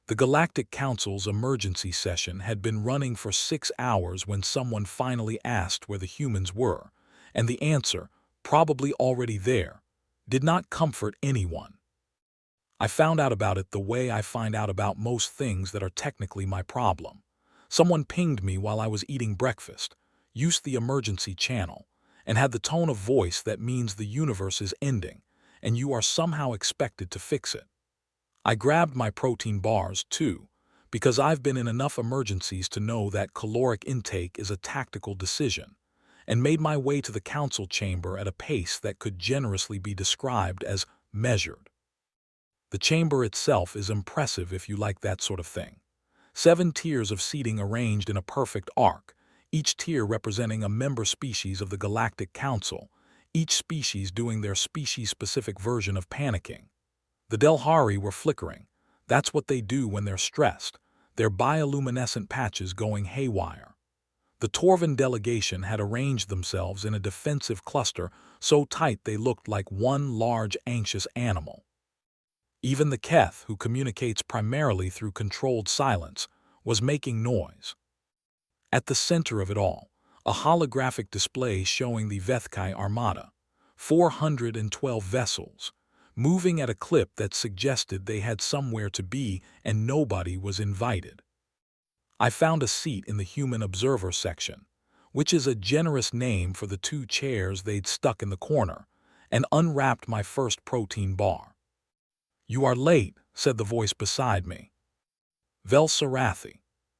The Galactic Council's emergency session had been running for 6 hours when someone finally asked where the humans were, and the answer, probably already there, did not comfort anyone. I found out about it the way I find out about most things that are technically my problem. Someone pinged me while I was eating breakfast, used the emergency channel, and had the tone of voice that means the universe is ending, and you are somehow expected to fix it. I grabbed my protein bars, too, because I've been in enough emergencies to know that caloric intake is a tactical decision, and made my way to the council chamber at a pace that could generously be described as measured. The chamber itself is impressive if you like that sort of thing. 7 tiers of seating arranged in a perfect arc, each tier representing a member species of the Galactic Council, each species doing their species-specific version of panicking. The Delhari were flickering. That's what they do when they're stressed, their bioluminescent patches going haywire. The Torvan delegation had arranged themselves in a defensive cluster so tight they looked like one large anxious animal. Even the Keth, who communicates primarily through controlled silence, was making noise. At the center of it all, a holographic display showing the Vethkai Armada, 412 vessels, moving at a clip that suggested they had somewhere to be and nobody was invited. I found a seat in the Human Observer section, which is a generous name for the 2 chairs they'd stuck in the corner, and unwrapped my first protein bar. "You are late," said the voice beside me. Vel Sarathi,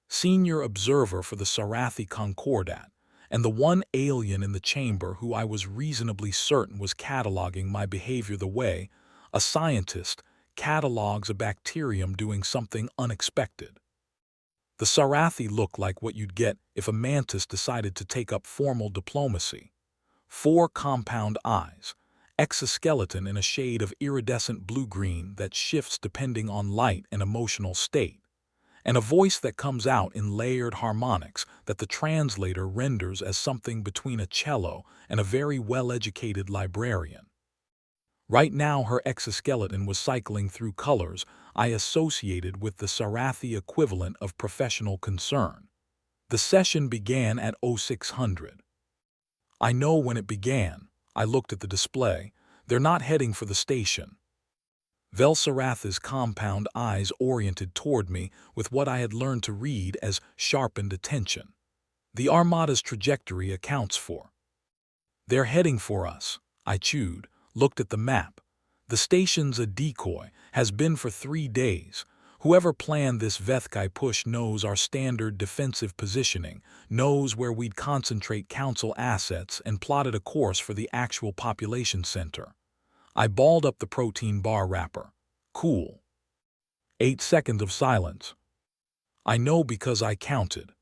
senior observer for the Sarathi Concordat, and the one alien in the chamber who I was reasonably certain was cataloging my behavior the way a scientist catalogs a bacterium doing something unexpected. The Sarathi looked like what you'd get if a mantis decided to take up formal diplomacy. 4 compound eyes, exoskeleton in a shade of iridescent blue-green that shifts depending on light and emotional state, and a voice that comes out in layered harmonics that the translator renders as something between a cello and a very well-educated librarian. Right now her exoskeleton was cycling through colors I associated with the Sarathi equivalent of professional concern. The session began at 0600. I know when it began. I looked at the display. They're not heading for the station. Velsarath's compound eyes oriented toward me with what I had learned to read as sharpened attention. The Armada's trajectory accounts for. "They're heading for us," I chewed, looked at the map. "The station's a decoy, has been for 3 days. Whoever planned this Vethkai push knows our standard defensive positioning, knows where we'd concentrate council assets, and plotted a course for the actual population center." I balled up the protein bar wrapper. "Cool." 8 seconds of silence. "I know because I counted."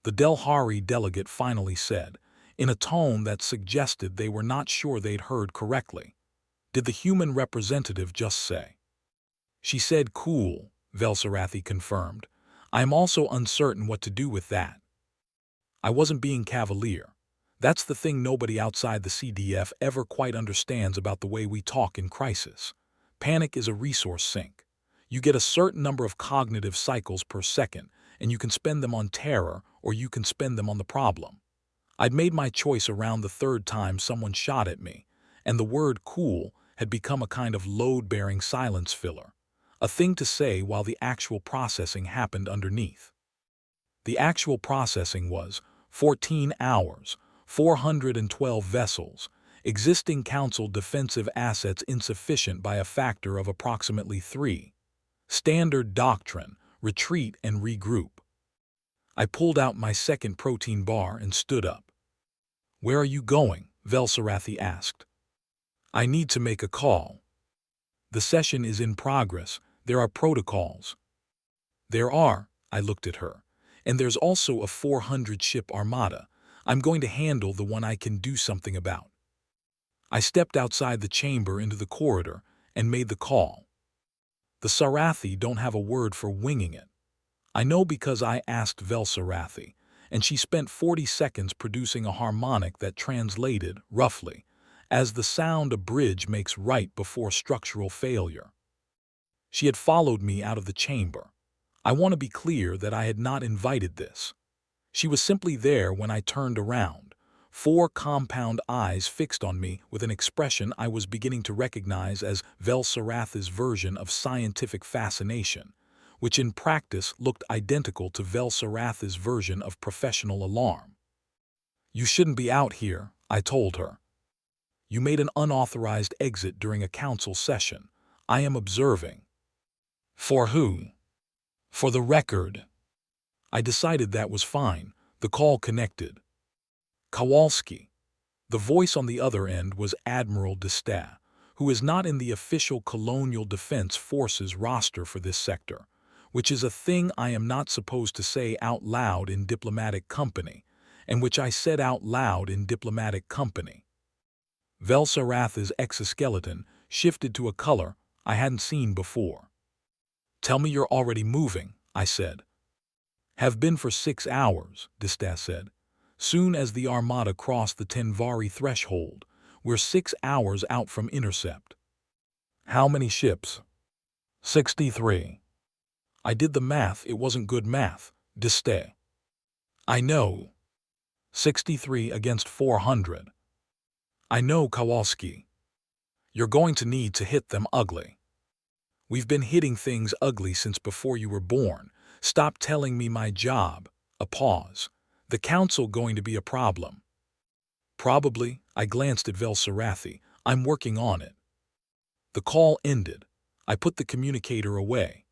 The Delhari delegate finally said, in a tone that suggested they were not sure they'd heard correctly. "Did the human representative just say?" "She said cool," Velsarathi confirmed. "I am also uncertain what to do with that." I wasn't being cavalier. That's the thing nobody outside the CDF ever quite understands about the way we talk in crisis. Panic is a resource sink. You get a certain number of cognitive cycles per second, and you can spend them on terror or you can spend them on the problem. I'd made my choice around the 3rd time someone shot at me, and the word cool had become a kind of load-bearing silence filler, a thing to say while the actual processing happened underneath. The actual processing was 14 hours, 412 vessels, existing council defensive assets insufficient by a factor of approximately 3. Standard doctrine, retreat and regroup. I pulled out my second protein bar and stood up. "Where are you going?" Velsarathi asked. "I need to make a call." "The session is in progress. There are protocols." "There are," I looked at her. "And there's also a 400-ship armada. I'm going to handle the one I can do something about." I stepped outside the chamber into the corridor and made the call. The Sarathi don't have a word for winging it. I know because I asked Velsarathi, and she spent 40 seconds producing a harmonic that translated, roughly, as the sound a bridge makes right before structural failure. She had followed me out of the chamber. I want to be clear that I had not invited this. She was simply there when I turned around, four compound eyes fixed on me with an expression I was beginning to recognize as Velsaratha's version of scientific fascination, which in practice looked identical to Velsaratha's version of professional alarm. "You shouldn't be out here," I told her. "You made an unauthorized exit during a council session. I am observing." "For who?" "For the record." I decided that was fine. The call connected. "Kowalski." The voice on the other end was Admiral D'Estaing, who is not in the official Colonial Defense Forces roster for this sector, which is a thing I am not supposed to say out loud in diplomatic company, and which I said out loud in diplomatic company. Velsaratha's exoskeleton shifted to a color I hadn't seen before. "Tell me you're already moving," I said. "Have been for 6 hours," D'Estaing said. "Soon as the Armada crossed the Tenvari threshold, we're 6 hours out from intercept." "How many ships?" 63. I did the math. It wasn't good math, D'Estaing. "I know. 63 against 400. "I know, Kowalski. You're going to need to hit them ugly. We've been hitting things ugly since before you were born. Stop telling me my job." A pause. "The council going to be a problem?" "Probably." I glanced at Velsarathi. "I'm working on it." The call ended. I put the communicator away.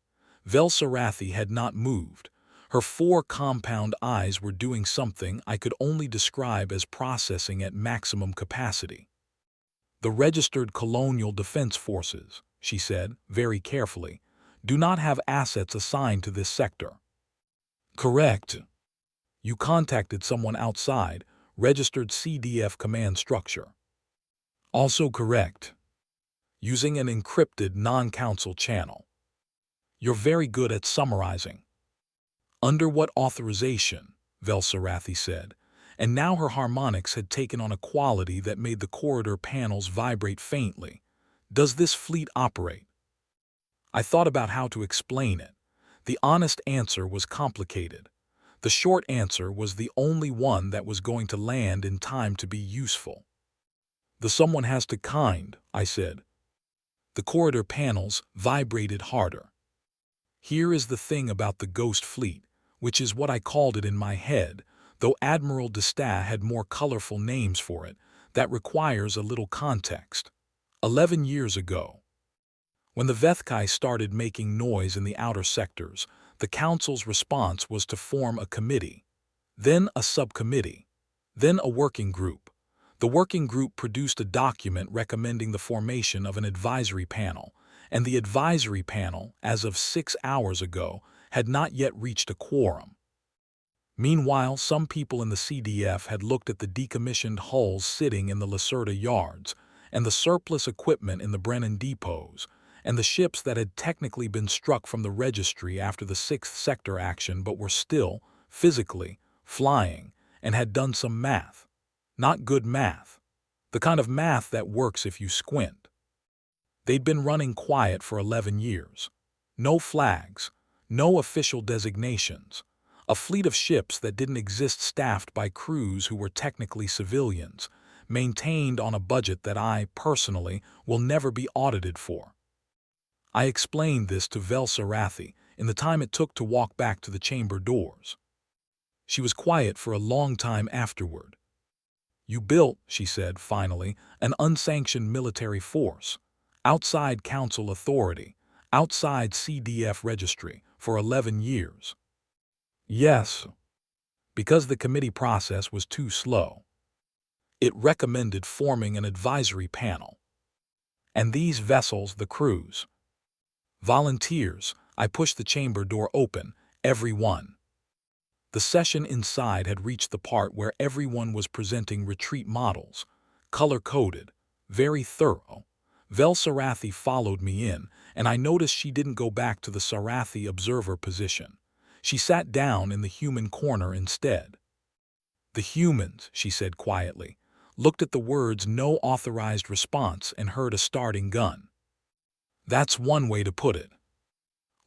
Velsarathi had not moved. Her four compound eyes were doing something I could only describe as processing at maximum capacity. "The registered Colonial Defense Forces," she said, very carefully, "do not have assets assigned to this sector." "Correct." "You contacted someone outside, registered CDF command structure." "Also correct." "Using an encrypted non-council channel." "You're very good at summarizing." "Under what authorization?" Velsarathi said, and now her harmonics had taken on a quality that made the corridor panels vibrate faintly. "Does this fleet operate?" I thought about how to explain it. The honest answer was complicated. The short answer was the only one that was going to land in time to be useful. "The someone has to kind," I said. The corridor panels vibrated harder. "Here is the thing about the Ghost Fleet, which is what I called it in my head, though Admiral D'Estaing had more colorful names for it, that requires a little context. 11 years ago, when the Vethkai started making noise in the outer sectors, the Council's response was to form a committee, then a subcommittee, then a working group. The working group produced a document recommending the formation of an advisory panel, and the advisory panel, as of 6 hours ago, had not yet reached a quorum. Meanwhile, some people in the CDF had looked at the decommissioned hulls sitting in the Lacerda yards, and the surplus equipment in the Brennan depots, and the ships that had technically been struck from the registry after the 6th Sector action but were still, physically, flying, and had done some math. Not good math. The kind of math that works if you squint. They'd been running quiet for 11 years. No flags, no official designations. A fleet of ships that didn't exist, staffed by crews who were technically civilians, maintained on a budget that I, personally, will never be audited for. I explained this to Velsarathi in the time it took to walk back to the chamber doors. She was quiet for a long time afterward. "You built," she said finally, "an unsanctioned military force, outside council authority, outside CDF registry, for 11 years. "Yes. Because the committee process was too slow. It recommended forming an advisory panel. And these vessels, the crews. Volunteers." I pushed the chamber door open, every one. The session inside had reached the part where everyone was presenting retreat models, color-coded, very thorough. Velsarathi followed me in, and I noticed she didn't go back to the Sarathi observer position. She sat down in the human corner instead. "The humans," she said quietly, looked at the words "no authorized response" and heard a starting gun. That's one way to put it.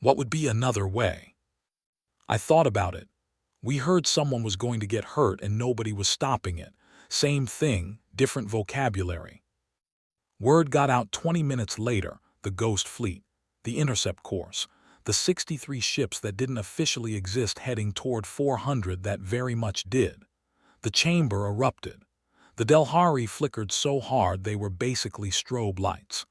What would be another way? I thought about it. We heard someone was going to get hurt and nobody was stopping it. Same thing, different vocabulary. Word got out 20 minutes later, the Ghost Fleet, the Intercept course, the 63 ships that didn't officially exist heading toward 400 that very much did. The chamber erupted. The Delhari flickered so hard they were basically strobe lights.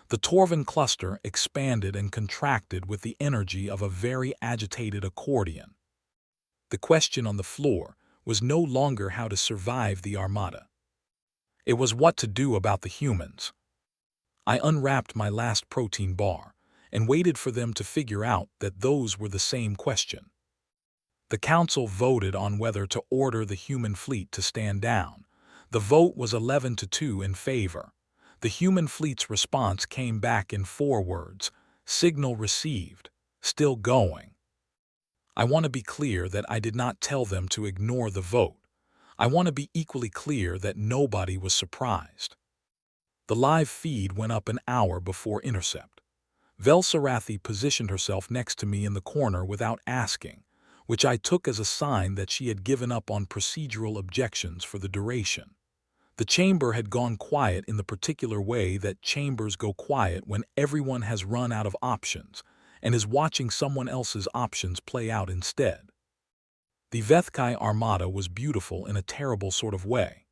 The Torvin cluster expanded and contracted with the energy of a very agitated accordion. The question on the floor was no longer how to survive the Armada. It was what to do about the humans. I unwrapped my last protein bar and waited for them to figure out that those were the same question. The council voted on whether to order the human fleet to stand down. The vote was 11-2 in favor. The human fleet's response came back in 4 words: signal received, still going. I want to be clear that I did not tell them to ignore the vote. I want to be equally clear that nobody was surprised. The live feed went up an hour before intercept. Velsarathi positioned herself next to me in the corner without asking, which I took as a sign that she had given up on procedural objections for the duration. The chamber had gone quiet in the particular way that chambers go quiet when everyone has run out of options and is watching someone else's options play out instead. The Vethkai Armada was beautiful in a terrible sort of way.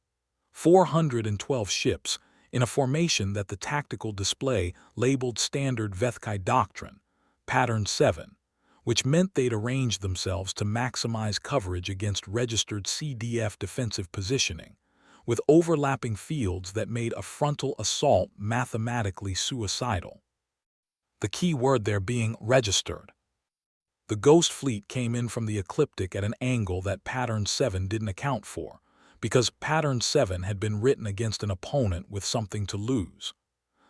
412 ships, in a formation that the tactical display labeled Standard Vethkai Doctrine, Pattern 7, which meant they'd arranged themselves to maximize coverage against registered CDF defensive positioning, with overlapping fields that made a frontal assault mathematically suicidal. The key word there being registered. The Ghost Fleet came in from the ecliptic at an angle that Pattern 7 didn't account for, because Pattern 7 had been written against an opponent with something to lose.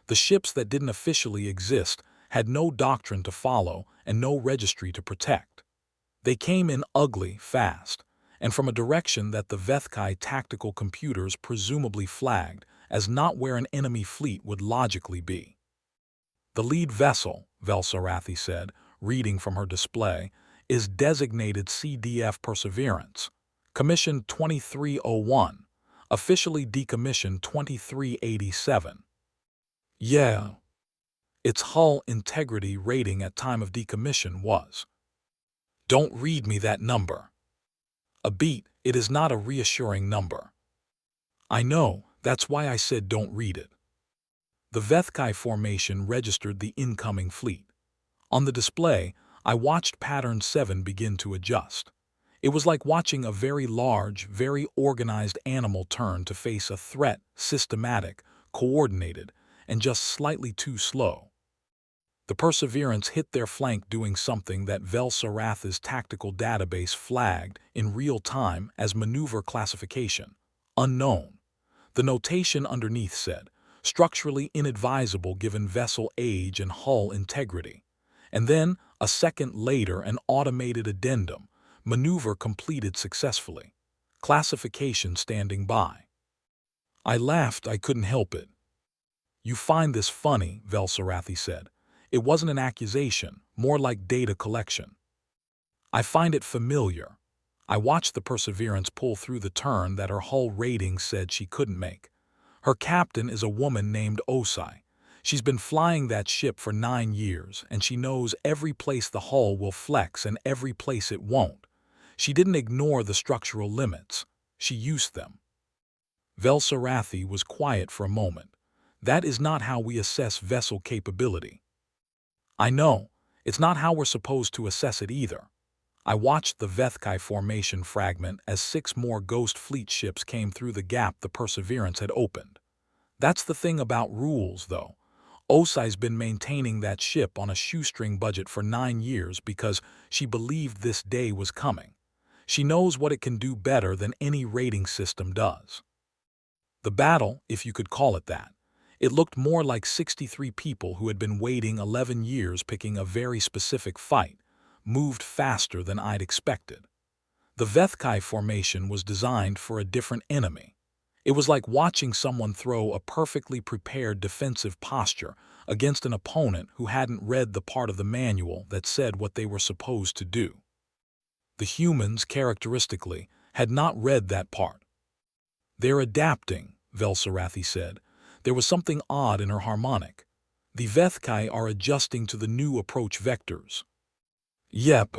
The ships that didn't officially exist had no doctrine to follow and no registry to protect. They came in ugly fast, and from a direction that the Vethkai tactical computers presumably flagged as not where an enemy fleet would logically be. The lead vessel, Velsarathi said, reading from her display, is designated CDF Perseverance, commissioned 2301, officially decommissioned 2387. Yeah. Its hull integrity rating at time of decommission was. Don't read me that number. A beat, it is not a reassuring number. I know, that's why I said don't read it. The Vethkai formation registered the incoming fleet. On the display, I watched Pattern 7 begin to adjust. It was like watching a very large, very organized animal turn to face a threat, systematic, coordinated, and just slightly too slow. The Perseverance hit their flank doing something that Velsarathi's tactical database flagged in real time as maneuver classification, unknown. The notation underneath said, structurally inadvisable given vessel age and hull integrity. And then, a second later, an automated addendum, maneuver completed successfully. Classification standing by. I laughed, I couldn't help it. You find this funny, Velsarathi said. It wasn't an accusation, more like data collection. I find it familiar. I watched the Perseverance pull through the turn that her hull rating said she couldn't make. Her captain is a woman named Osai. She's been flying that ship for 9 years, and she knows every place the hull will flex and every place it won't. She didn't ignore the structural limits. She used them. Velsarathi was quiet for a moment. That is not how we assess vessel capability. I know, it's not how we're supposed to assess it either. I watched the Vethkai formation fragment as 6 more Ghost Fleet ships came through the gap the Perseverance had opened. That's the thing about rules, though. Osai's been maintaining that ship on a shoestring budget for 9 years because she believed this day was coming. She knows what it can do better than any rating system does. The battle, if you could call it that, it looked more like 63 people who had been waiting 11 years picking a very specific fight, moved faster than I'd expected. The Vethkai formation was designed for a different enemy. It was like watching someone throw a perfectly prepared defensive posture against an opponent who hadn't read the part of the manual that said what they were supposed to do. The humans, characteristically, had not read that part. "They're adapting," Velsarathi said. There was something odd in her harmonic. "The Vethkai are adjusting to the new approach vectors." "Yep.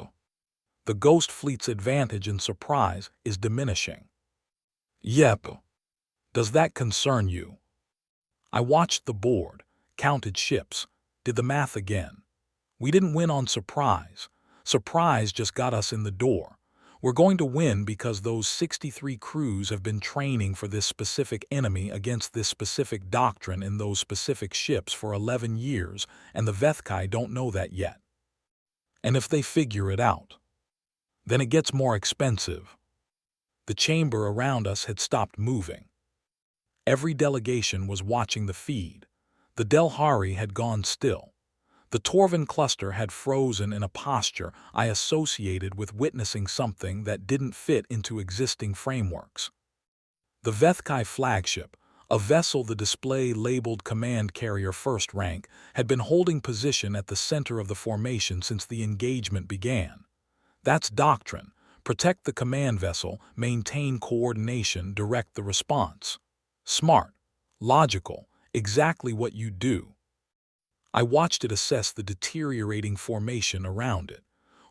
The Ghost Fleet's advantage in surprise is diminishing." "Yep. Does that concern you?" I watched the board, counted ships, did the math again. We didn't win on surprise. Surprise just got us in the door. We're going to win because those 63 crews have been training for this specific enemy against this specific doctrine in those specific ships for 11 years, and the Vethkai don't know that yet. And if they figure it out, then it gets more expensive. The chamber around us had stopped moving. Every delegation was watching the feed. The Delhari had gone still. The Torvin cluster had frozen in a posture I associated with witnessing something that didn't fit into existing frameworks. The Vethkai flagship, a vessel the display labeled Command Carrier First Rank, had been holding position at the center of the formation since the engagement began. That's doctrine. Protect the command vessel, maintain coordination, direct the response. Smart, logical, exactly what you do. I watched it assess the deteriorating formation around it.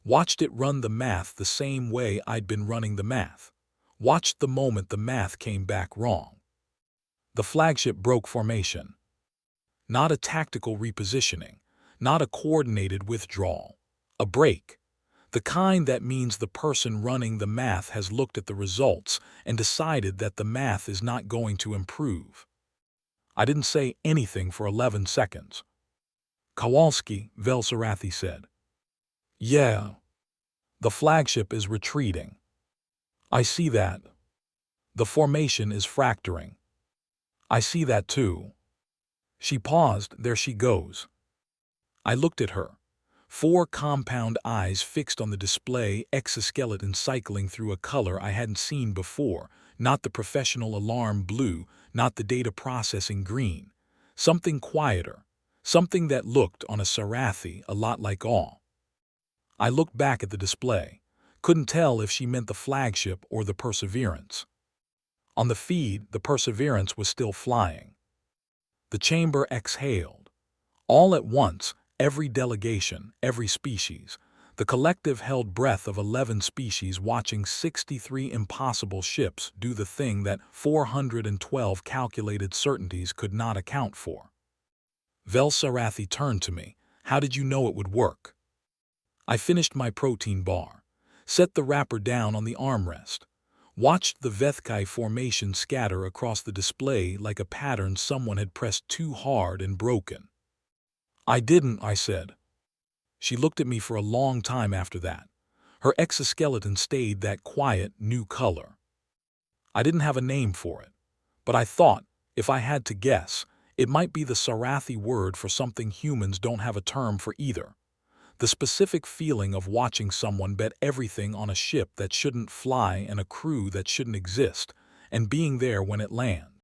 Watched it run the math the same way I'd been running the math. Watched the moment the math came back wrong. The flagship broke formation. Not a tactical repositioning, not a coordinated withdrawal. A break. The kind that means the person running the math has looked at the results and decided that the math is not going to improve. I didn't say anything for 11 seconds. "Kowalski," Velsarathi said. "Yeah. The flagship is retreating." "I see that. The formation is fracturing." "I see that too." She paused. "There she goes." I looked at her. 4 compound eyes fixed on the display, exoskeleton cycling through a color I hadn't seen before, not the professional alarm blue, not the data processing green. Something quieter. Something that looked, on a Sarathi, a lot like awe. I looked back at the display. Couldn't tell if she meant the flagship or the Perseverance. On the feed, the Perseverance was still flying. The chamber exhaled. All at once, every delegation, every species, the collective held breath of 11 species watching 63 impossible ships do the thing that 412 calculated certainties could not account for. Velsarathi turned to me. "How did you know it would work?" I finished my protein bar, set the wrapper down on the armrest, watched the Vethkai formation scatter across the display like a pattern someone had pressed too hard and broken. "I didn't," I said. She looked at me for a long time after that. Her exoskeleton stayed that quiet, new color. I didn't have a name for it, but I thought, if I had to guess, it might be the Sarathi word for something humans don't have a term for either. The specific feeling of watching someone bet everything on a ship that shouldn't fly and a crew that shouldn't exist, and being there when it lands.